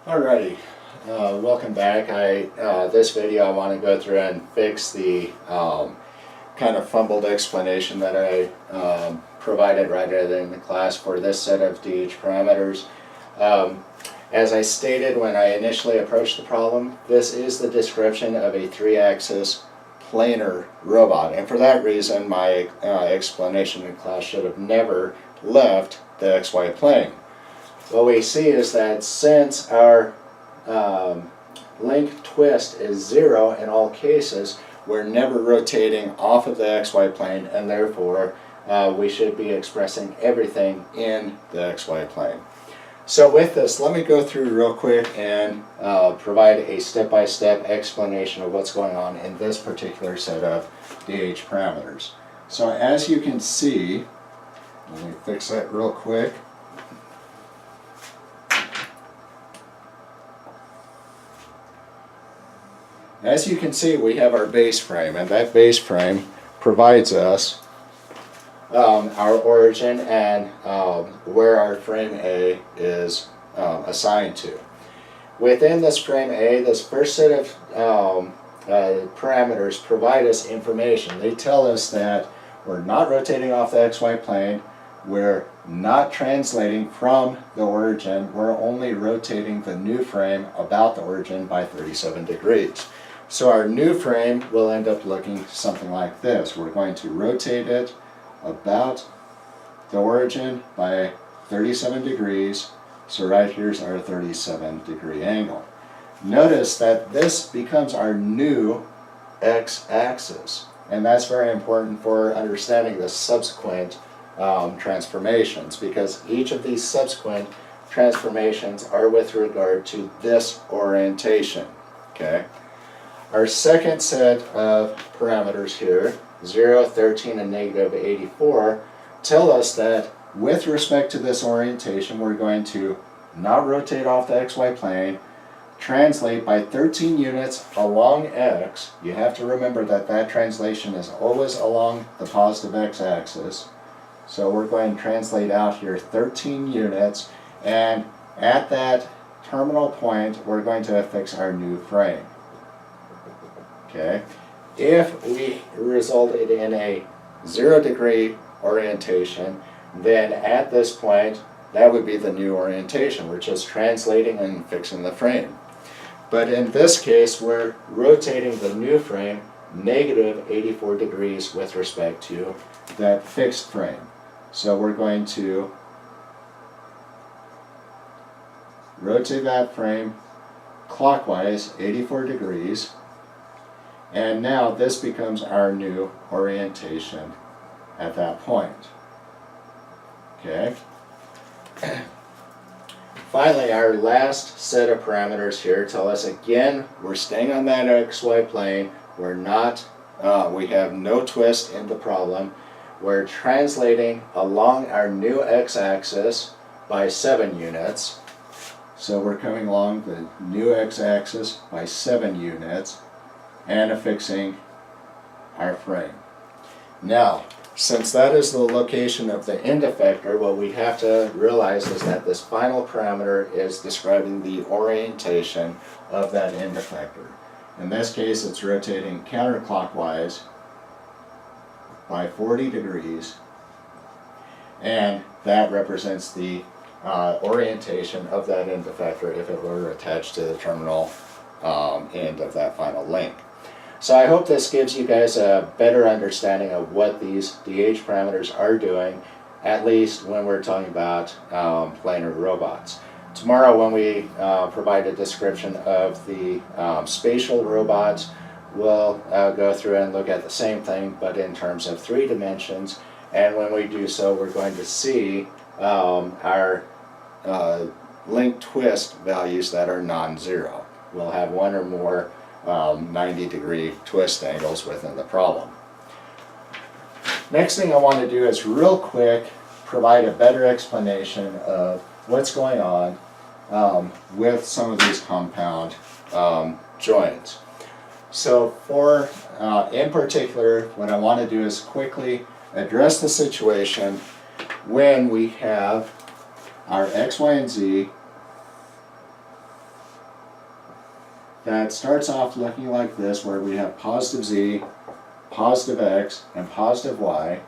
Alrighty, welcome back. This video I want to go through and fix the kind of fumbled explanation that I provided right in the class for this set of DH parameters. As I stated when I initially approached the problem, this is the description of a 3-axis planar robot, and for that reason my explanation in class should have never left the XY plane. What we see is that since our link twist is 0 in all cases, we're never rotating off of the XY plane, and therefore we should be expressing everything in the XY plane. So with this, let me go through real quick and provide a step-by-step explanation of what's going on in this particular set of DH parameters. So as you can see, let me fix that real quick. As you can see, we have our base frame, and that base frame provides us our origin and where our frame A is assigned to. Within this frame A, this first set of parameters provide us information. They tell us that we're not rotating off the XY plane, we're not translating from the origin, we're only rotating the new frame about the origin by 37 degrees. So our new frame will end up looking something like this. We're going to rotate it about the origin by 37 degrees. So right here's our 37-degree angle. Notice that this becomes our new x-axis, and that's very important for understanding the subsequent transformations, because each of these subsequent transformations are with regard to this orientation. Okay. Our second set of parameters here, 0, 13, and negative 84, tell us that with respect to this orientation, we're going to not rotate off the XY plane, translate by 13 units along x. You have to remember that that translation is always along the positive x-axis. So we're going to translate out here 13 units, and at that terminal point, we're going to affix our new frame. Okay. If we resulted in a 0-degree orientation, then at this point, that would be the new orientation. We're just translating and fixing the frame. But in this case, we're rotating the new frame negative 84 degrees with respect to that fixed frame. So we're going to rotate that frame clockwise 84 degrees. And now this becomes our new orientation at that point. Okay. Finally, our last set of parameters here tell us again we're staying on that XY plane. We're not, we have no twist in the problem. We're translating along our new x-axis by 7 units. So we're coming along the new x-axis by 7 units. And affixing our frame. Now, since that is the location of the end effector, what we have to realize is that this final parameter is describing the orientation of that end effector. In this case, it's rotating counterclockwise by 40 degrees, and that represents the orientation of that end effector if it were attached to the terminal end of that final link. So I hope this gives you guys a better understanding of what these DH parameters are doing, at least when we're talking about planar robots. Tomorrow, when we provide a description of the spatial robots, we'll go through and look at the same thing, but in terms of 3 dimensions. And when we do so, we're going to see our link twist values that are non-zero. We'll have one or more 90-degree twist angles within the problem. Next thing I want to do is real quick provide a better explanation of what's going on with some of these compound joints. So for, in particular, what I want to do is quickly address the situation when we have our X, Y, and Z that starts off looking like this, where we have positive z, positive x, and positive y.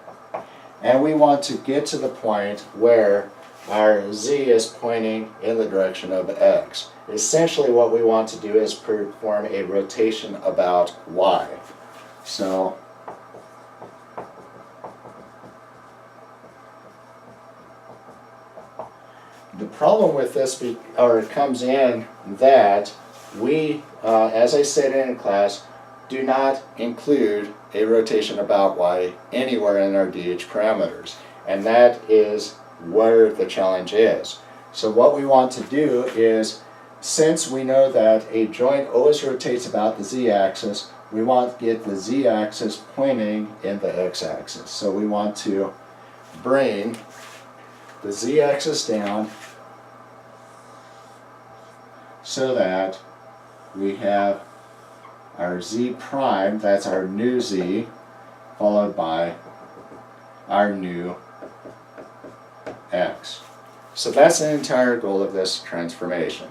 And we want to get to the point where our z is pointing in the direction of x. Essentially what we want to do is perform a rotation about y. So the problem with this comes in that we, as I stated in class, do not include a rotation about y anywhere in our DH parameters. And that is where the challenge is. So what we want to do is, since we know that a joint always rotates about the z-axis, we want to get the z-axis pointing in the x-axis. So we want to bring the z-axis down so that we have our z prime, that's our new z, followed by our new x. So that's the entire goal of this transformation.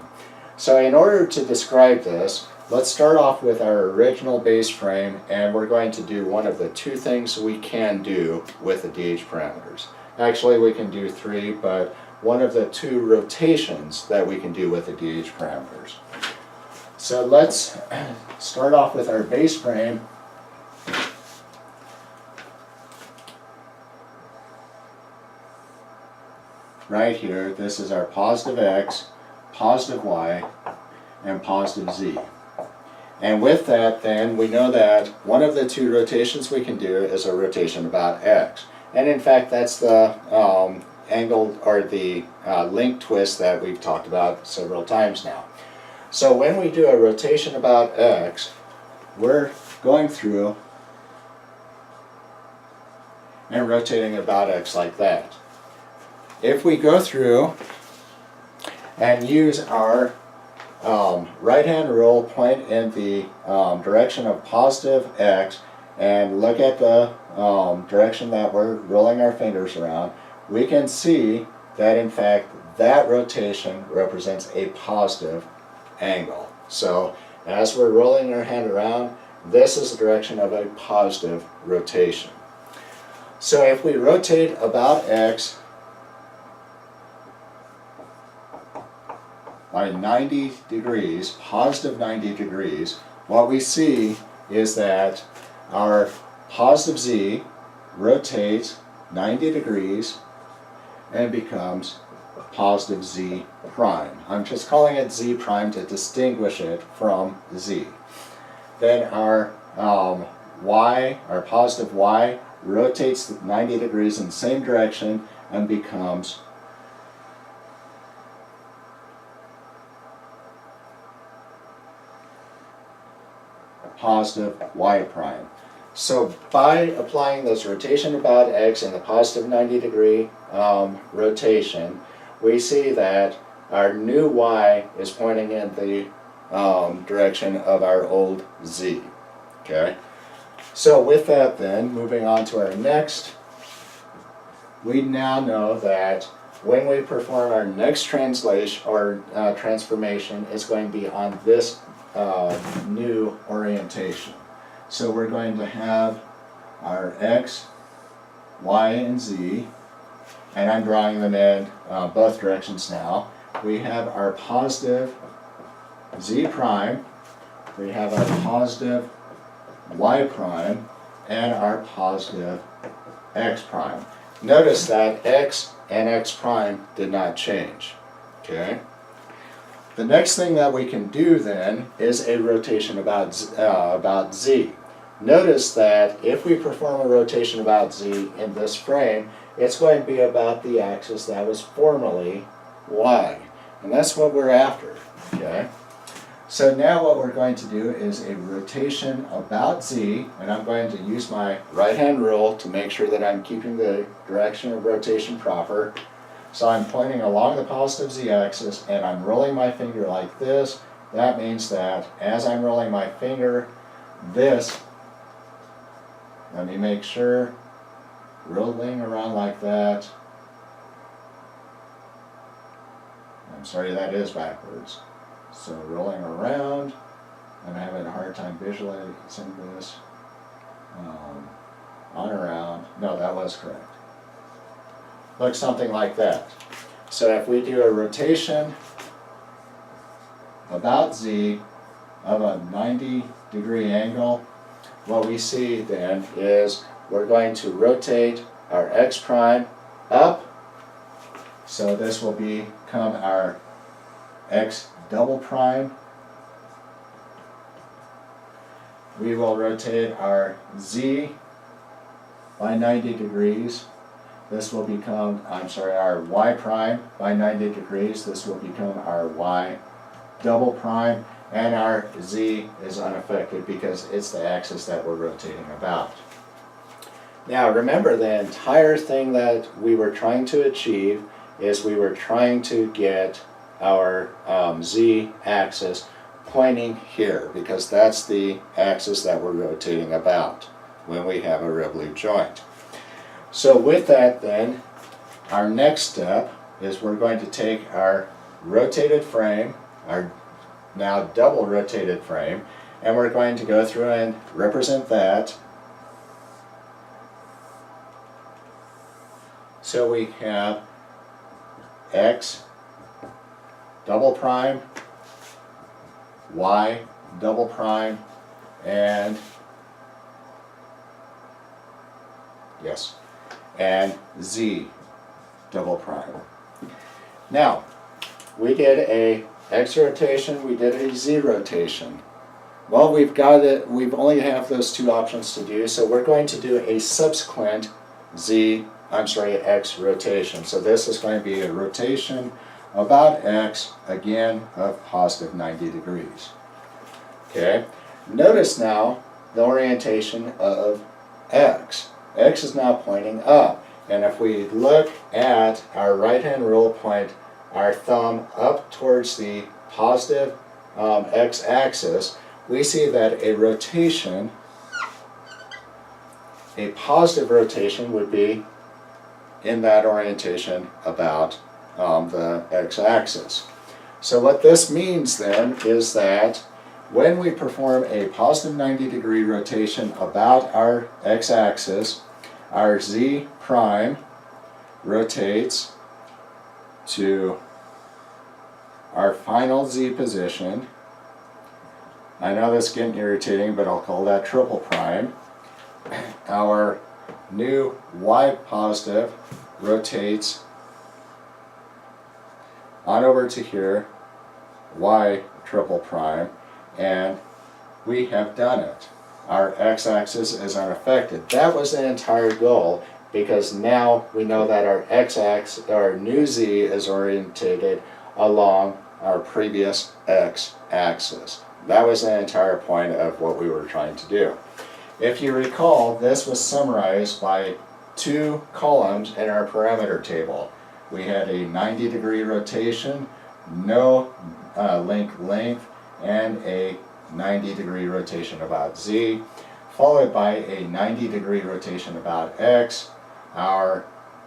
So in order to describe this, let's start off with our original base frame, and we're going to do one of the two things we can do with the DH parameters. Actually, we can do three, but one of the two rotations that we can do with the DH parameters. So let's start off with our base frame. Right here, this is our positive x, positive y, and positive z. And with that, then, we know that one of the two rotations we can do is a rotation about x. And in fact, that's the angled or the link twist that we've talked about several times now. So when we do a rotation about x, we're going through and rotating about x like that. If we go through and use our right-hand rule, point in the direction of positive x, and look at the direction that we're rolling our fingers around, we can see that in fact that rotation represents a positive angle. So as we're rolling our hand around, this is the direction of a positive rotation. So if we rotate about x by 90 degrees, positive 90 degrees, what we see is that our positive z rotates 90 degrees and becomes positive z prime. I'm just calling it z prime to distinguish it from z. Then our y, our positive y, rotates 90 degrees in the same direction and becomes positive y prime. So by applying this rotation about x in the positive 90 degree rotation, we see that our new y is pointing in the direction of our old z. Okay? So with that then, moving on to our next, we now know that when we perform our next translation or transformation, it's going to be on this new orientation. So we're going to have our x, y, and z, and I'm drawing them in both directions now. We have our positive z prime, we have our positive y prime, and our positive x prime. Notice that x and x prime did not change. Okay? The next thing that we can do then is a rotation about z. Notice that if we perform a rotation about z in this frame, it's going to be about the axis that was formerly y. And that's what we're after. Okay? So now what we're going to do is a rotation about z, and I'm going to use my right-hand rule to make sure that I'm keeping the direction of rotation proper. So I'm pointing along the positive z-axis and I'm rolling my finger like this. That means that as I'm rolling my finger, this, let me make sure, rolling around like that. I'm sorry, that is backwards. So rolling around I'm having a hard time visualizing this. On around, no, that was correct. Looks something like that. So if we do a rotation about Z of a 90-degree angle, what we see then is we're going to rotate our X prime up. So this will become our X double prime. We will rotate our Z by 90 degrees. This will become, our Y prime by 90 degrees. This will become our Y double prime. And our Z is unaffected because it's the axis that we're rotating about. Now remember, the entire thing that we were trying to achieve is we were trying to get our Z axis pointing here, because that's the axis that we're rotating about when we have a revolute joint. So with that then, our next step is we're going to take our rotated frame, our now double rotated frame, and we're going to go through and represent that. So we have X double prime, Y double prime, and Z double prime. Now, we did a X rotation, we did a Z rotation. Well, we only have those two options to do, so we're going to do a subsequent X rotation. So this is going to be a rotation about X, again, of positive 90 degrees. Okay, notice now the orientation of X. X is now pointing up, and if we look at our right-hand rule, point our thumb up towards the positive X-axis, we see that a positive rotation would be in that orientation about the X-axis. So what this means then is that when we perform a positive 90-degree rotation about our X-axis, our Z prime rotates to our final Z position. I know that's getting irritating, but I'll call that triple prime. Our new Y positive rotates on over to here, Y triple prime, and we have done it. Our X-axis is unaffected. That was the entire goal, because now we know that our X-axis, our new Z, is orientated along our previous X-axis. That was the entire point of what we were trying to do. If you recall, this was summarized by two columns in our parameter table. We had a 90-degree rotation, no link length, and a 90-degree rotation about Z, followed by a 90-degree rotation about X, our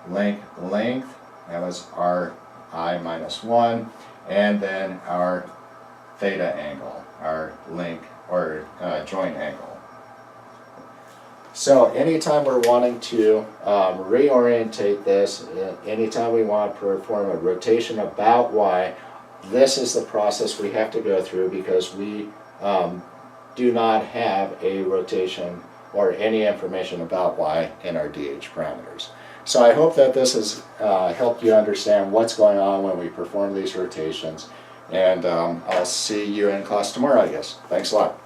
link length, that was Ri minus 1, and then our theta angle, our link or joint angle. So anytime we're wanting to reorientate this, anytime we want to perform a rotation about Y, this is the process we have to go through, because we do not have a rotation or any information about Y in our DH parameters. So I hope that this has helped you understand what's going on when we perform these rotations, and I'll see you in class tomorrow, I guess. Thanks a lot.